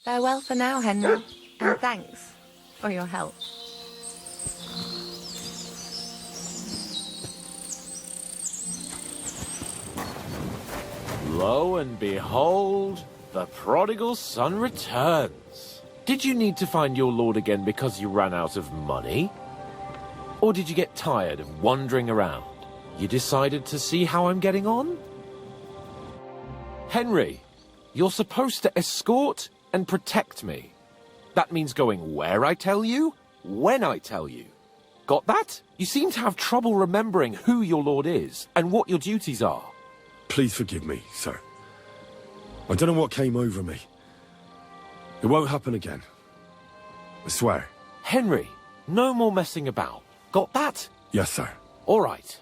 Farewell for now, Henry, and thanks for your help. Lo and behold, the prodigal son returns. Did you need to find your lord again because you ran out of money? Or did you get tired of wandering around? You decided to see how I'm getting on? Henry, you're supposed to escort and protect me. That means going where I tell you, when I tell you. Got that? You seem to have trouble remembering who your lord is and what your duties are. Please forgive me, sir. I don't know what came over me. It won't happen again. I swear. Henry, no more messing about. Got that? Yes, sir. All right.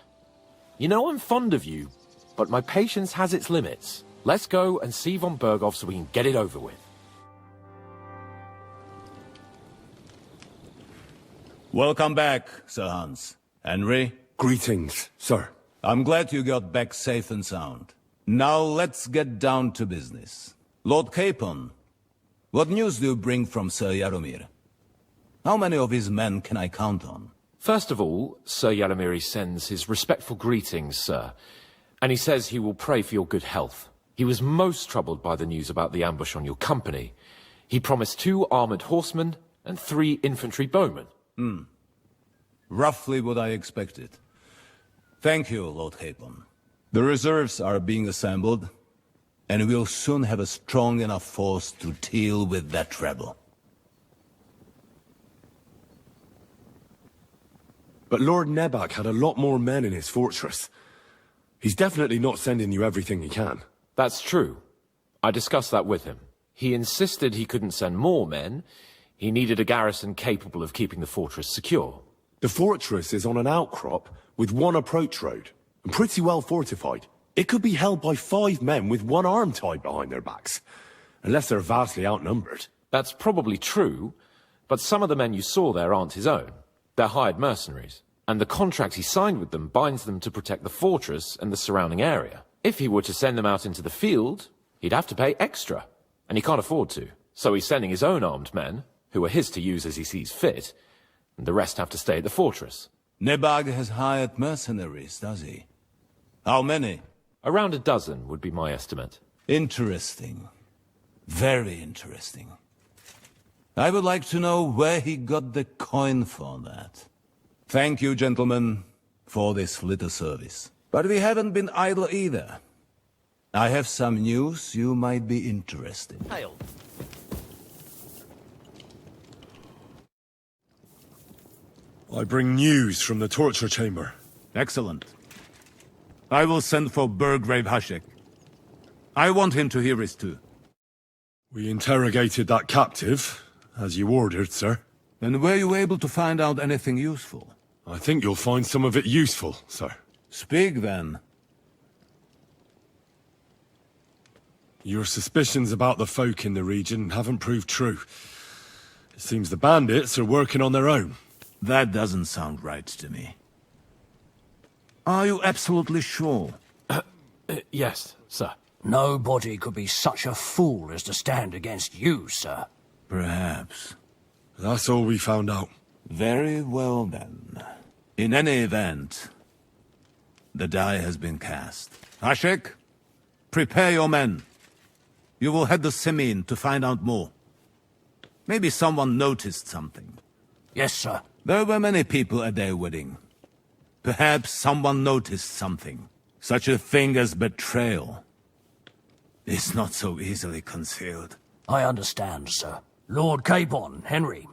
You know I'm fond of you, but my patience has its limits. Let's go and see von Bergow so we can get it over with. Welcome back, Sir Hans. Henry? Greetings, sir. I'm glad you got back safe and sound. Now let's get down to business. Lord Capon, what news do you bring from Sir Jaromir? How many of his men can I count on? First of all, Sir Jaromir sends his respectful greetings, sir. And he says he will pray for your good health. He was most troubled by the news about the ambush on your company. He promised 2 armored horsemen and 3 infantry bowmen. Roughly what I expected. Thank you, Lord Capon. The reserves are being assembled, and we'll soon have a strong enough force to deal with that rebel. But Lord Nebak had a lot more men in his fortress. He's definitely not sending you everything he can. That's true. I discussed that with him. He insisted he couldn't send more men. He needed a garrison capable of keeping the fortress secure. The fortress is on an outcrop with 1 approach road, and pretty well fortified. It could be held by 5 men with 1 arm tied behind their backs, unless they're vastly outnumbered. That's probably true, but some of the men you saw there aren't his own. They're hired mercenaries, and the contract he signed with them binds them to protect the fortress and the surrounding area. If he were to send them out into the field, he'd have to pay extra, and he can't afford to. So he's sending his own armed men, who are his to use as he sees fit, and the rest have to stay at the fortress. Nebag has hired mercenaries, does he? How many? Around a dozen would be my estimate. Interesting. Very interesting. I would like to know where he got the coin for that. Thank you, gentlemen, for this little service. But we haven't been idle either. I have some news you might be interested in. Hail. I bring news from the torture chamber. Excellent. I will send for Burgrave Hashek. I want him to hear it too. We interrogated that captive, as you ordered, sir. And were you able to find out anything useful? I think you'll find some of it useful, sir. Speak then. Your suspicions about the folk in the region haven't proved true. It seems the bandits are working on their own. That doesn't sound right to me. Are you absolutely sure? Yes, sir. Nobody could be such a fool as to stand against you, sir. Perhaps. That's all we found out. Very well then. In any event, the die has been cast. Hashek, prepare your men. You will head to Semine to find out more. Maybe someone noticed something. Yes, sir. There were many people at their wedding. Perhaps someone noticed something. Such a thing as betrayal is not so easily concealed. I understand, sir. Lord Capon, Henry.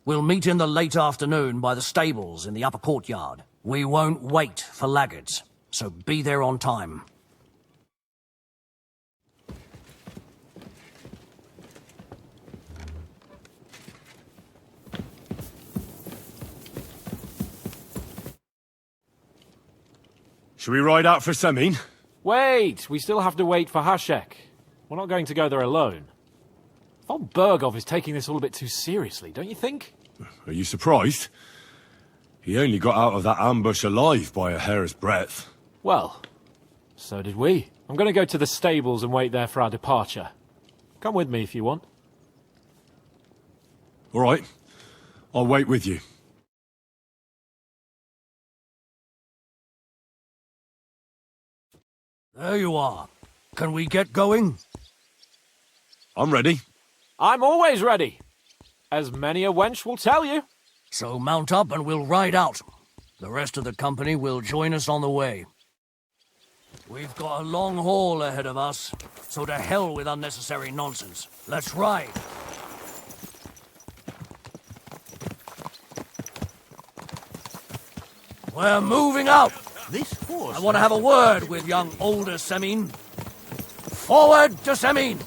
We'll meet in the late afternoon by the stables in the upper courtyard. We won't wait for laggards, so be there on time. Shall we ride out for Semine? Wait! We still have to wait for Hashek. We're not going to go there alone. Von Bergow is taking this all a bit too seriously, don't you think? Are you surprised? He only got out of that ambush alive by a hair's breadth. Well, so did we. I'm going to go to the stables and wait there for our departure. Come with me if you want. All right. I'll wait with you. There you are. Can we get going? I'm ready. I'm always ready, as many a wench will tell you. So mount up and we'll ride out. The rest of the company will join us on the way. We've got a long haul ahead of us, so to hell with unnecessary nonsense. Let's ride. We're moving out. This horse... I want to have a word with young older Semine. Forward to Semine!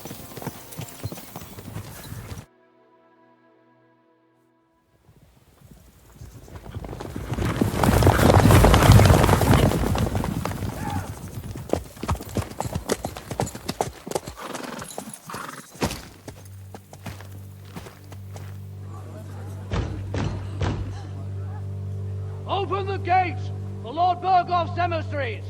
Open the gates for Lord Bergow's emissaries!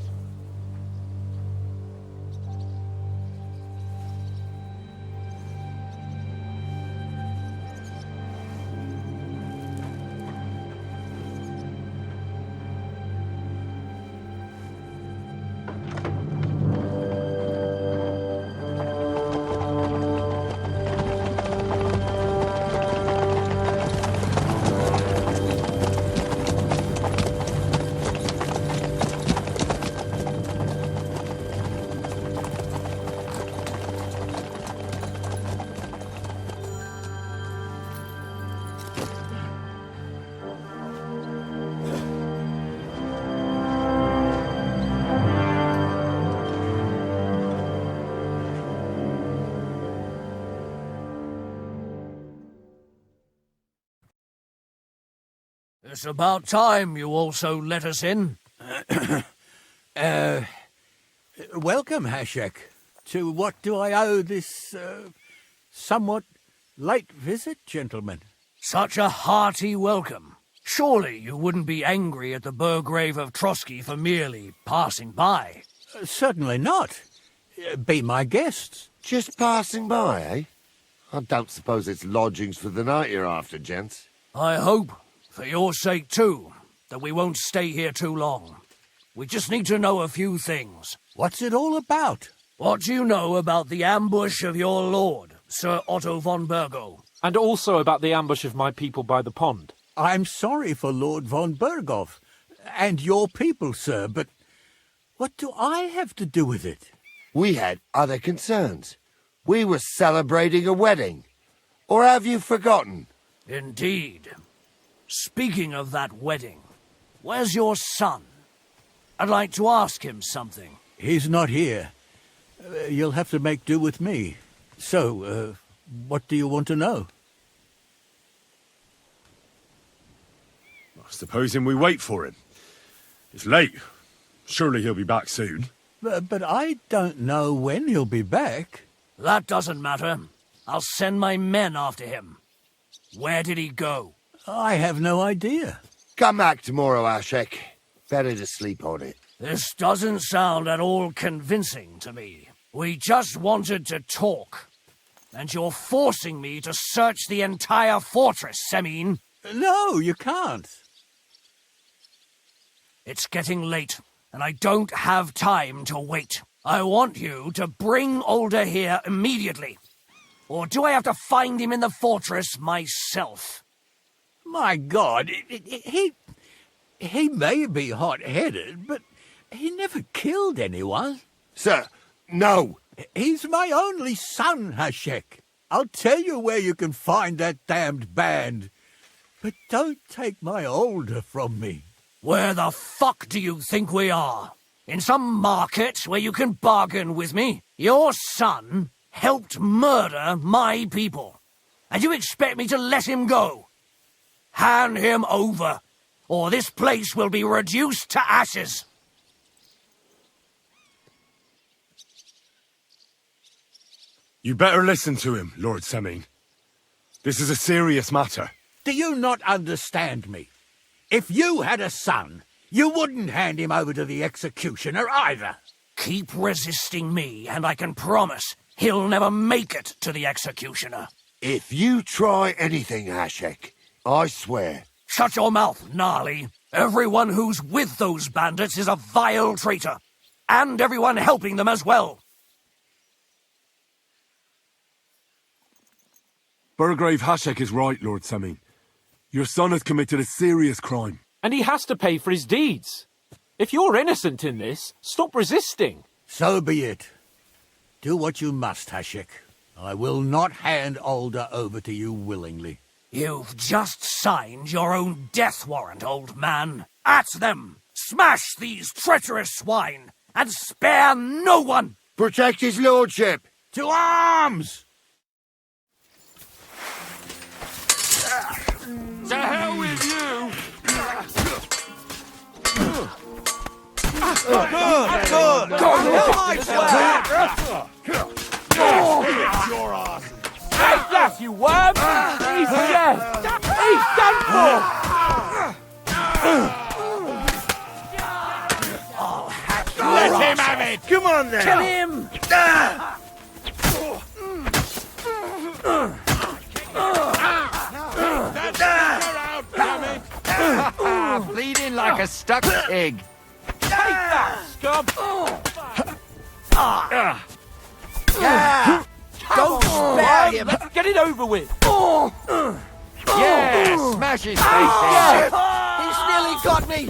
It's about time you also let us in. Welcome, Hashek. To what do I owe this, somewhat late visit, gentlemen? Such a hearty welcome. Surely you wouldn't be angry at the Burgrave of Trotsky for merely passing by. Certainly not. Be my guests. Just passing by, eh? I don't suppose it's lodgings for the night you're after, gents. I hope, for your sake too, that we won't stay here too long. We just need to know a few things. What's it all about? What do you know about the ambush of your lord, Sir Otto von Bergow? And also about the ambush of my people by the pond. I'm sorry for Lord von Bergow and your people, sir, but what do I have to do with it? We had other concerns. We were celebrating a wedding. Or have you forgotten? Indeed. Speaking of that wedding, where's your son? I'd like to ask him something. He's not here. You'll have to make do with me. So, what do you want to know? Supposing we wait for him. It's late. Surely he'll be back soon. But I don't know when he'll be back. That doesn't matter. I'll send my men after him. Where did he go? I have no idea. Come back tomorrow, Ashek. Better to sleep on it. This doesn't sound at all convincing to me. We just wanted to talk. And you're forcing me to search the entire fortress, Semine. No, you can't. It's getting late, and I don't have time to wait. I want you to bring Older here immediately. Or do I have to find him in the fortress myself? My God, he may be hot-headed, but he never killed anyone. Sir, no! He's my only son, Hashek. I'll tell you where you can find that damned band. But don't take my Older from me. Where the fuck do you think we are? In some market where you can bargain with me? Your son helped murder my people. And you expect me to let him go? Hand him over, or this place will be reduced to ashes. You better listen to him, Lord Semine. This is a serious matter. Do you not understand me? If you had a son, you wouldn't hand him over to the executioner either. Keep resisting me, and I can promise he'll never make it to the executioner. If you try anything, Hashek, I swear. Shut your mouth, gnarly. Everyone who's with those bandits is a vile traitor. And everyone helping them as well. Burgrave Hashek is right, Lord Semine. Your son has committed a serious crime. And he has to pay for his deeds. If you're innocent in this, stop resisting. So be it. Do what you must, Hashek. I will not hand Older over to you willingly. You've just signed your own death warrant, old man. At them! Smash these treacherous swine! And spare no one! Protect his lordship! To arms! To hell with you! Take that, you worm! He's dead! He's done for! Let him have it! Come on then! Kill him! Bleeding like a stuck pig. Take that, scum! Don't spare him. Let's get it over with! Yeah, smash his face in. He's nearly got me!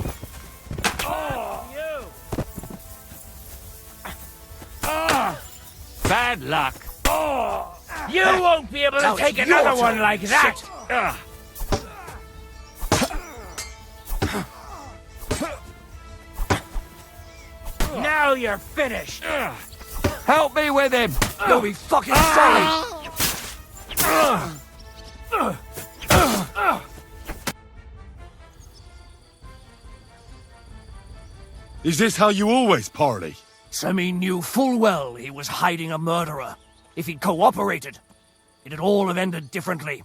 Bad luck. You won't be able to take another one like that! Now you're finished! Help me with him. You'll be fucking sorry! Is this how you always parley? Semine knew full well he was hiding a murderer. If he'd cooperated, it'd all have ended differently.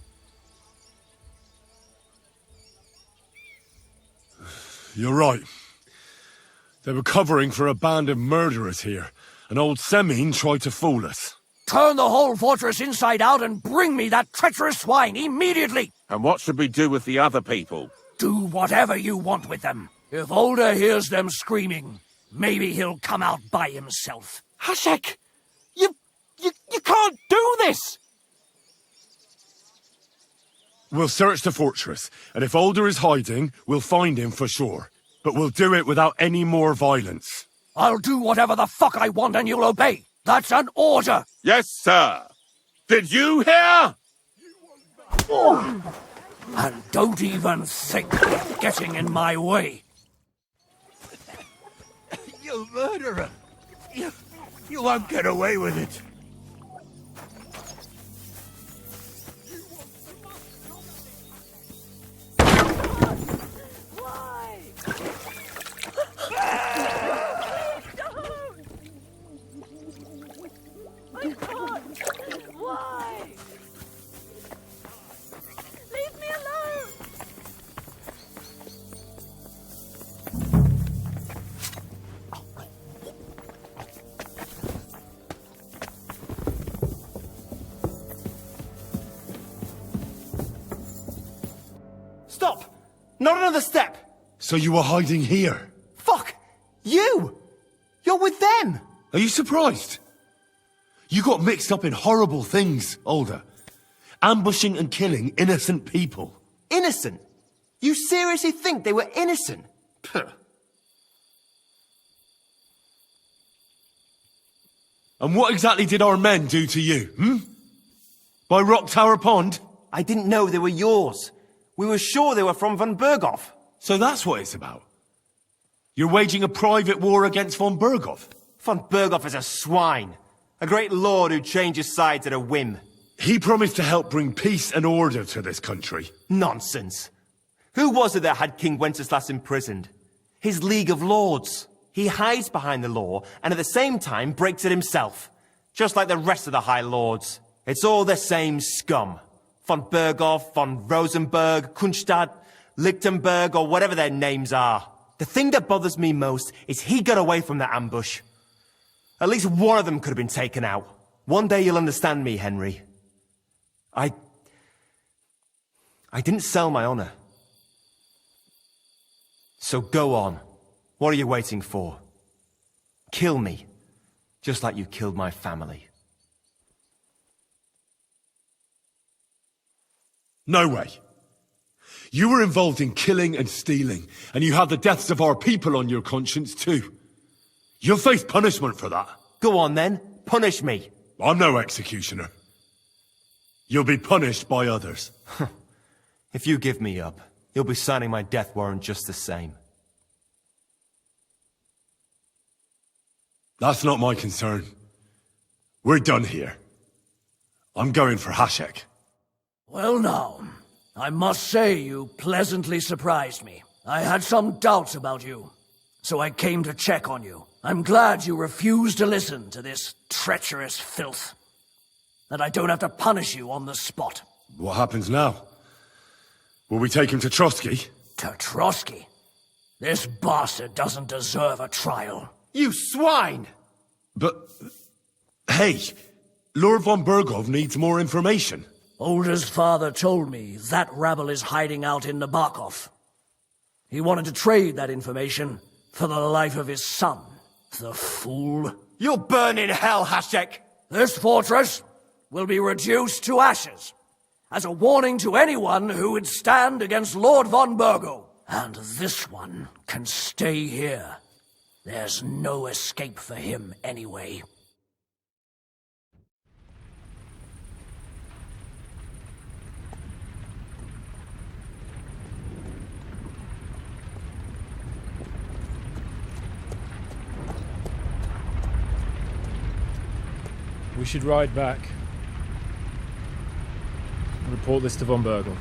You're right. They were covering for a band of murderers here, and old Semine tried to fool us. Turn the whole fortress inside out and bring me that treacherous swine immediately! And what should we do with the other people? Do whatever you want with them. If Older hears them screaming, maybe he'll come out by himself. Hashek! You can't do this! We'll search the fortress, and if Older is hiding, we'll find him for sure. But we'll do it without any more violence. I'll do whatever the fuck I want and you'll obey. That's an order! Yes, sir. Did you hear? And don't even think of getting in my way. You murderer! You won't get away with it. Why? Leave me alone! Stop! Not another step! So you were hiding here? Fuck! You! You're with them! Are you surprised? You got mixed up in horrible things, Older. Ambushing and killing innocent people. Innocent? You seriously think they were innocent? Puh. And what exactly did our men do to you, By Rock Tower Pond? I didn't know they were yours. We were sure they were from von Bergow. So that's what it's about. You're waging a private war against von Bergow. Von Bergow is a swine. A great lord who changes sides at a whim. He promised to help bring peace and order to this country. Nonsense. Who was it that had King Wenceslas imprisoned? His League of Lords. He hides behind the law and at the same time breaks it himself. Just like the rest of the High Lords. It's all the same scum. Von Bergow, von Rosenberg, Kunstadt, Lichtenberg, or whatever their names are. The thing that bothers me most is he got away from the ambush. At least one of them could have been taken out. One day you'll understand me, Henry. I didn't sell my honor. So go on. What are you waiting for? Kill me, just like you killed my family. No way. You were involved in killing and stealing, and you have the deaths of our people on your conscience too. You'll face punishment for that. Go on then, punish me. I'm no executioner. You'll be punished by others. If you give me up, you'll be signing my death warrant just the same. That's not my concern. We're done here. I'm going for Hashek. Well now, I must say you pleasantly surprised me. I had some doubts about you, so I came to check on you. I'm glad you refused to listen to this treacherous filth. That I don't have to punish you on the spot. What happens now? Will we take him to Trotsky? To Trotsky? This bastard doesn't deserve a trial. You swine! But, hey, Lord von Bergow needs more information. Older's father told me that rabble is hiding out in Nebakov. He wanted to trade that information for the life of his son. The fool. You'll burn in hell, Hashek! This fortress will be reduced to ashes, as a warning to anyone who would stand against Lord von Bergow. And this one can stay here. There's no escape for him anyway. We should ride back and report this to von Bergow.